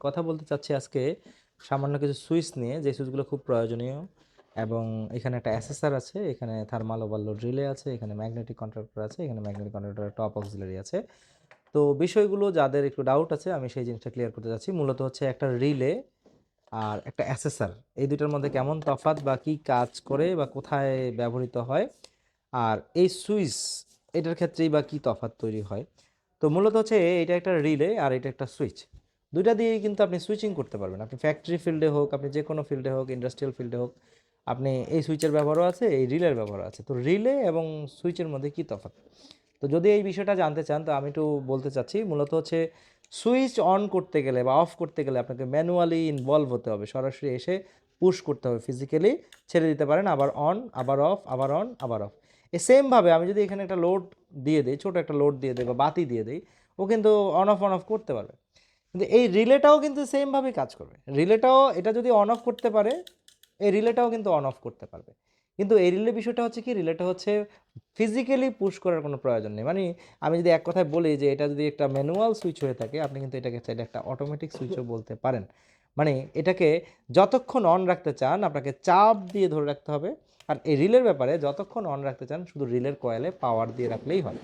কথা বলতে চাচ্ছি আজকে সামান্য কিছু সুইচ নিয়ে, যে সুইচগুলো খুব প্রয়োজনীয় এবং এখানে একটা অ্যাসেসর আছে, এখানে থার্মাল ওভারলোড রিলে আছে, এখানে ম্যাগনেটিক কন্ট্রাক্টর আছে, এখানে ম্যাগনেটিক কন্ট্রাক্টরের টপ অক্সিলারি আছে। তো বিষয়গুলো যাদের একটু ডাউট আছে আমি সেই জিনিসটা ক্লিয়ার করতে যাচ্ছি। মূলত হচ্ছে একটা রিলে আর একটা অ্যাসেসর, এই দুটোর মধ্যে কেমন তফাৎ বা কী কাজ করে বা কোথায় ব্যবহৃত হয়, আর এই সুইচ এটার ক্ষেত্রেই বা কী তফাৎ তৈরি হয়। তো মূলত হচ্ছে এটা একটা রিলে আর এটা একটা সুইচ, দুইটা দিয়েই কিন্তু আপনি সুইচিং করতে পারবেন। আপনি ফ্যাক্টরি ফিল্ডে হোক, আপনি যে কোনো ফিল্ডে হোক, ইন্ডাস্ট্রিয়াল ফিল্ডে হোক, আপনি এই সুইচের ব্যবহারও আছে, এই রিলের ব্যবহারও আছে। তো রিলে এবং সুইচের মধ্যে কী তফাৎ, তো যদি এই বিষয়টা জানতে চান তো আমি একটু বলতে চাচ্ছি। মূলত হচ্ছে সুইচ অন করতে গেলে বা অফ করতে গেলে আপনাকে ম্যানুয়ালি ইনভলভ হতে হবে, সরাসরি এসে পুশ করতে হবে, ফিজিক্যালি ছেড়ে দিতে পারেন, আবার অন আবার অফ, আবার অন আবার অফ। এই সেমভাবে আমি যদি এখানে একটা লোড দিয়ে দিই, ছোটো একটা লোড দিয়ে দিই বা বাতি দিয়ে দিই, ও কিন্তু অন অফ করতে পারবে। কিন্তু এই রিলেটাও কিন্তু সেমভাবেই কাজ করবে। রিলেটাও এটা যদি অন অফ করতে পারে, এই রিলেটাও কিন্তু অন অফ করতে পারবে। কিন্তু এই রিলে বিষয়টা হচ্ছে কি, রিলেটা হচ্ছে ফিজিক্যালি পুশ করার কোনো প্রয়োজন নেই। মানে আমি যদি এক কথায় বলি যে এটা যদি একটা ম্যানুয়াল সুইচ হয়ে থাকে, আপনি কিন্তু এটাকে চাইলে একটা অটোমেটিক সুইচও বলতে পারেন। মানে এটাকে যতক্ষণ অন রাখতে চান আপনাকে চাপ দিয়ে ধরে রাখতে হবে, আর এই রিলের ব্যাপারে যতক্ষণ অন রাখতে চান শুধু রিলের কয়েলে পাওয়ার দিয়ে রাখলেই হয়।